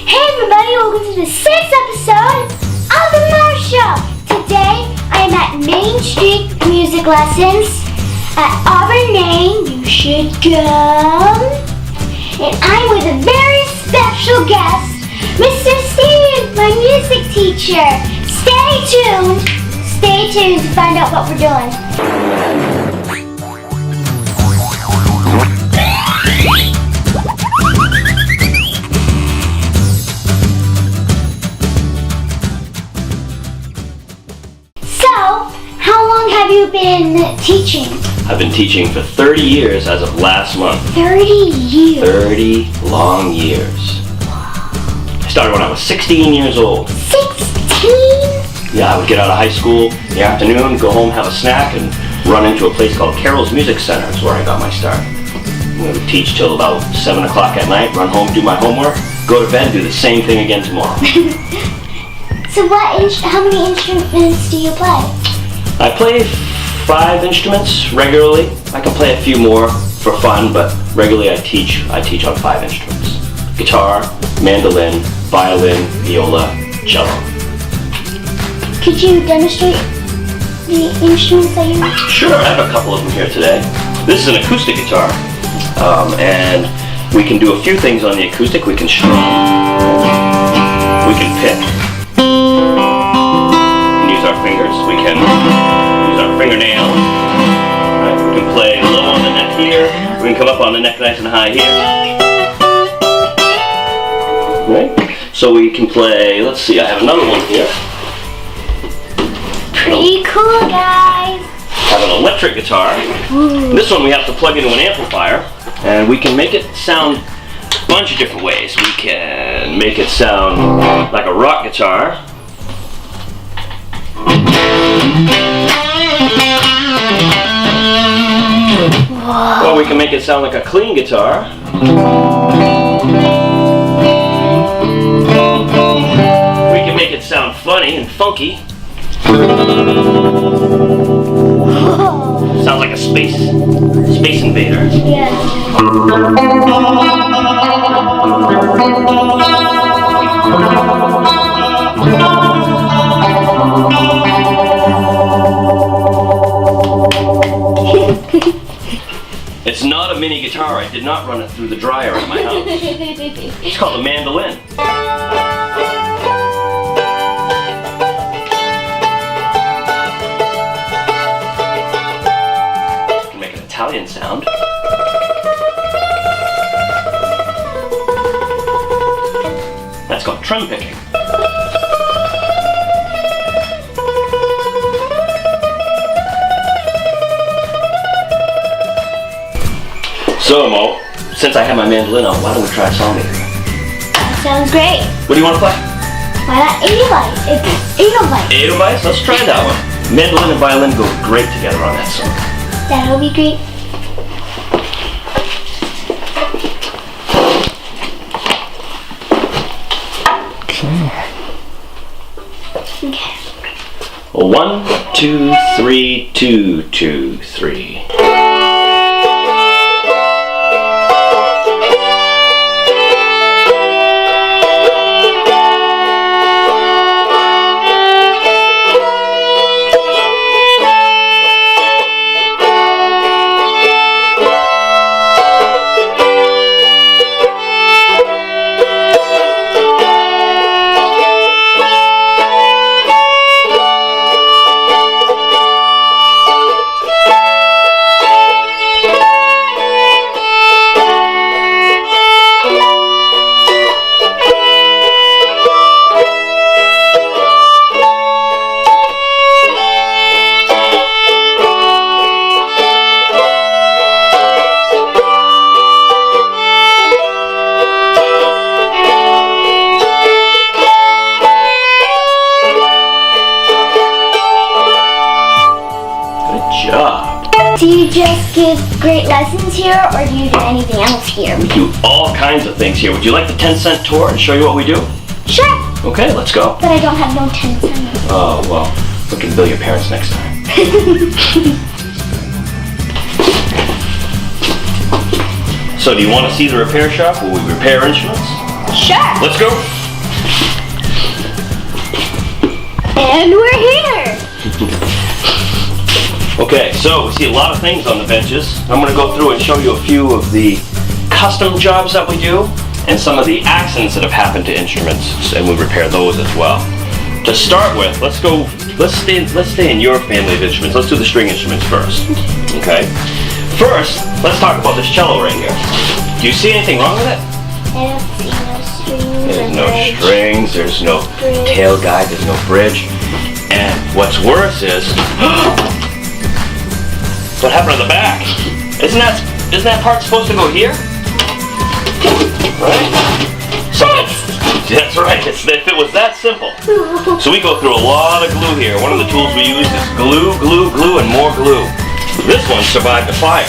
Hey everybody, welcome to the 6th episode of the Mo Show. Today I am at Main Street Music Lessons at Auburn, Maine. You should come. And I'm with a very special guest, Mr. Steve, my music teacher. Stay tuned to find out what we're doing. Have you been teaching? I've been teaching for 30 years as of last month. 30 years? 30 long years. I started when I was 16 years old. 16? Yeah, I would get out of high school in the afternoon, go home, have a snack, and run into a place called Carroll's Music Center is where I got my start. I would teach till about 7 o'clock at night, run home, do my homework, go to bed, do the same thing again tomorrow. So how many instruments do you play? I play 5 instruments regularly. I can play a few more for fun, but regularly I teach on 5 instruments. Guitar, mandolin, violin, viola, cello. Could you demonstrate the instruments that you... Sure, I have a couple of them here today. This is an acoustic guitar, and we can do a few things on the acoustic. We can strum, we can pick, we can use our fingers, we can use our fingernails. Right? We can play low on the neck here. We can come up on the neck nice and high here. Right? So we can play, let's see, I have another one here. Pretty cool, guys. I have an electric guitar. Ooh. This one we have to plug into an amplifier, and we can make it sound a bunch of different ways. We can make it sound like a rock guitar. Whoa. Or we can make it sound like a clean guitar. We can make it sound funny and funky. Whoa. Sounds like a space invader. Yeah. It's not a mini guitar. I did not run it through the dryer at my house. It's called a mandolin. You can make an Italian sound. That's called trem picking. So, Mo, since I have my mandolin on, why don't we try a song together? Sounds great. What do you want to play? Why not Edelweiss? It's Edelweiss. Edelweiss? Let's try that one. Mandolin and violin go great together on that song. That'll be great. Okay. 1, 2, 3, 2, 2, 3. Do you just give great lessons here, or do you do anything else here? We do all kinds of things here. Would you like the 10-cent tour and show you what we do? Sure. Okay, let's go. But I don't have no 10 cents. Oh, well, we can bill your parents next time. So do you want to see the repair shop where we repair instruments? Sure. Let's go. And we're here. Okay, so we see a lot of things on the benches. I'm going to go through and show you a few of the custom jobs that we do and some of the accidents that have happened to instruments, and we repair those as well. To start with, let's stay in your family of instruments. Let's do the string instruments first. Okay? First, let's talk about this cello right here. Do you see anything wrong with it? I don't see no strings. There's no strings, there's no tail guide, there's no bridge. And what's worse is, what happened to the back? Isn't that part supposed to go here? Right? So that's right, if it was that simple. So we go through a lot of glue here. One of the tools we use is glue, glue, glue, and more glue. This one survived a fire.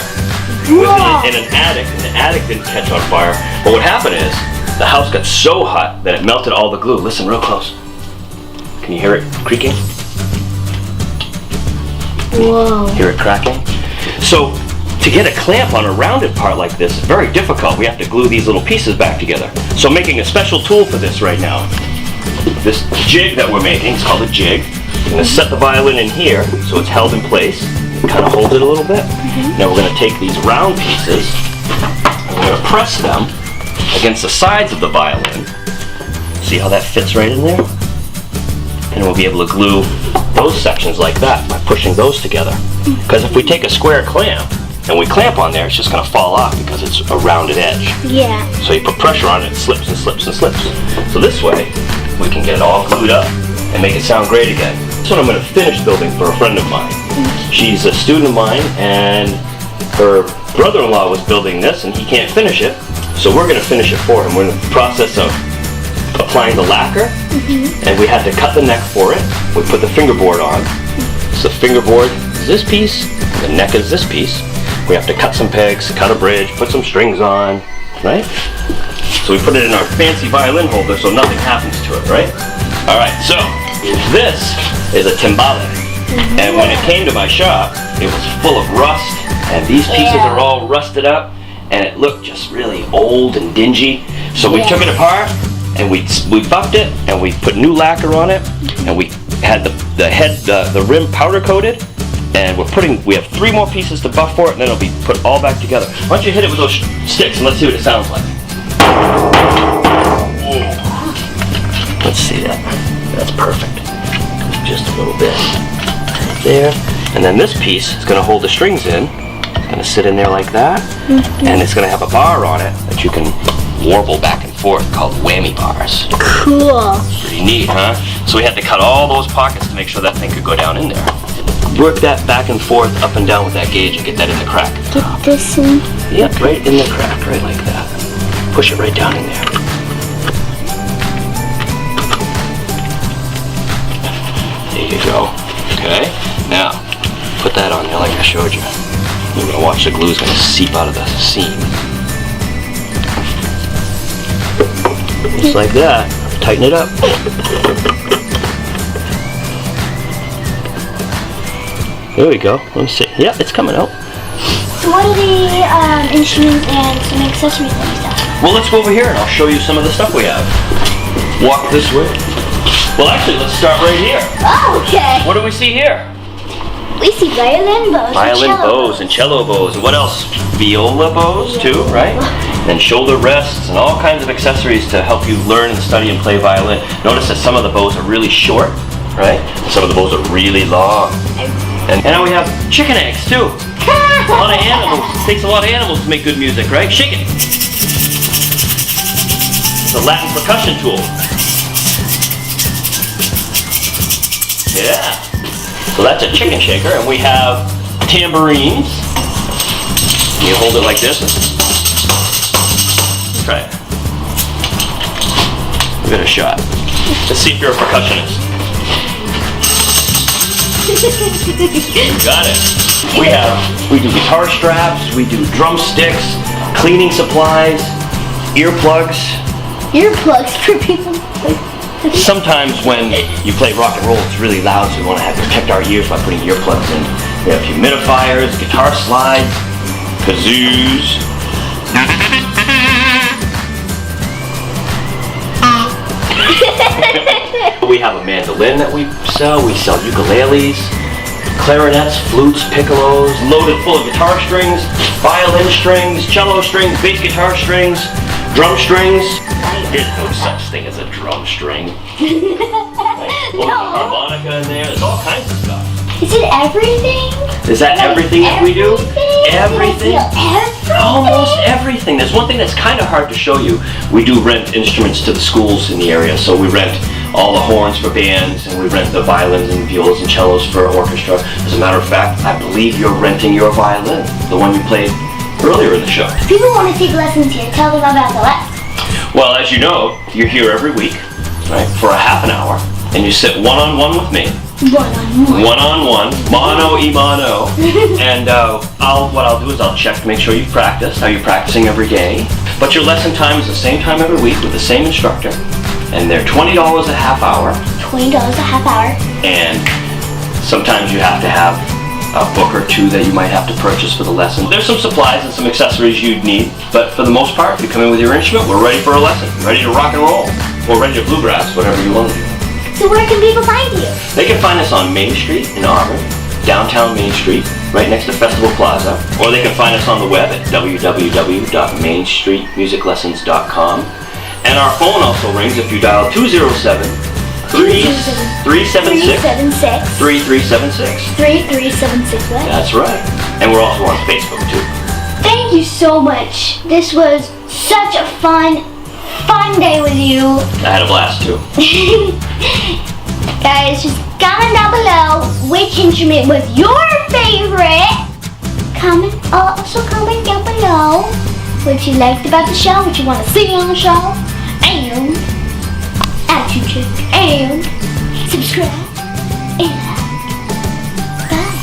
It was in an attic, and the attic didn't catch on fire. But what happened is, the house got so hot that it melted all the glue. Listen real close. Can you hear it creaking? Whoa. Hear it cracking? So, to get a clamp on a rounded part like this is very difficult. We have to glue these little pieces back together. So I'm making a special tool for this right now. This jig that we're making, it's called a jig. I'm going to set the violin in here so it's held in place. Kind of hold it a little bit. Now we're going to take these round pieces and we're going to press them against the sides of the violin. See how that fits right in there? And we'll be able to glue those sections like that by pushing those together. Because if we take a square clamp and we clamp on there, it's just going to fall off because it's a rounded edge. Yeah. So you put pressure on it, it slips and slips and slips. So this way, we can get it all glued up and make it sound great again. This one I'm going to finish building for a friend of mine. She's a student of mine, and her brother-in-law was building this, and he can't finish it. So we're going to finish it for him. We're in the process of applying the lacquer, and we had to cut the neck for it. We put the fingerboard on. So the fingerboard is this piece, the neck is this piece. We have to cut some pegs, cut a bridge, put some strings on, right? So we put it in our fancy violin holder so nothing happens to it, right? All right, so this is a timbale. And when it came to my shop, it was full of rust, and these pieces are all rusted up, and it looked just really old and dingy. So we took it apart, and we buffed it, and we put new lacquer on it, and we had the rim powder coated. And we have 3 more pieces to buff for it, and then it'll be put all back together. Why don't you hit it with those sticks, and let's see what it sounds like. Let's see that. That's perfect. Just a little bit. Right there. And then this piece is going to hold the strings in. It's going to sit in there like that. And it's going to have a bar on it that you can warble back and forth called whammy bars. Cool. Pretty neat, huh? So we had to cut all those pockets to make sure that thing could go down in there. Work that back and forth, up and down with that gauge and get that in the crack. Get this in. Yep, right in the crack, right like that. Push it right down in there. There you go. Okay, now put that on there like I showed you. You're gonna watch the glue's gonna seep out of the seam. Just like that. Tighten it up. There we go. Let me see. Yeah, it's coming out. So what are the instruments and some accessories and stuff? Well, let's go over here and I'll show you some of the stuff we have. Walk this way. Well, actually, let's start right here. Oh, okay. What do we see here? We see violin bows. Violin bows and cello bows. And what else? Viola bows too, right? And shoulder rests and all kinds of accessories to help you learn and study and play violin. Notice that some of the bows are really short, right? Some of the bows are really long. And now we have chicken eggs too. A lot of animals. It takes a lot of animals to make good music, right? Shake it. It's a Latin percussion tool. Yeah. So that's a chicken shaker, and we have tambourines. You hold it like this. Try it. Give it a shot. Let's see if you're a percussionist. Got it. We do guitar straps, we do drumsticks, cleaning supplies, earplugs. Earplugs for people. Sometimes when you play rock and roll, it's really loud, so we want to protect our ears by putting earplugs in. We have humidifiers, guitar slides, kazoos. We have a mandolin that we sell ukuleles, clarinets, flutes, piccolos, loaded full of guitar strings, violin strings, cello strings, bass guitar strings, drum strings. There's no such thing as a drum string. Loaded harmonica in there, there's all kinds of stuff. Is it everything? Is that everything that we do? Everything? Everything? Almost everything. There's one thing that's kind of hard to show you. We do rent instruments to the schools in the area, so we rent all the horns for bands, and we rent the violins and violas and cellos for orchestra. As a matter of fact, I believe you're renting your violin, the one you played earlier in the show. If people want to take lessons here, tell them about the lesson. Well, as you know, you're here every week, right, for a half an hour, and you sit one-on-one with me. One-on-one, mano y mano. And what I'll do is I'll check to make sure you've practiced. Are you practicing every day? But your lesson time is the same time every week with the same instructor. And they're $20 a half hour. $20 a half hour. And sometimes you have to have a book or two that you might have to purchase for the lesson. There's some supplies and some accessories you'd need, but for the most part, you come in with your instrument, we're ready for a lesson. Ready to rock and roll. Or ready to bluegrass, whatever you want to do. So where can people find you? They can find us on Main Street in Auburn, downtown Main Street, right next to Festival Plaza. Or they can find us on the web at www.mainstreetmusiclessons.com. And our phone also rings if you dial 207-376-3376. 3376, right? That's right. And we're also on Facebook too. Thank you so much. This was such a fun day with you. I had a blast too. Guys, just comment down below which instrument was your favorite. Also comment down below what you liked about the show, what you want to see on the show, and attitude check, and subscribe, and bye.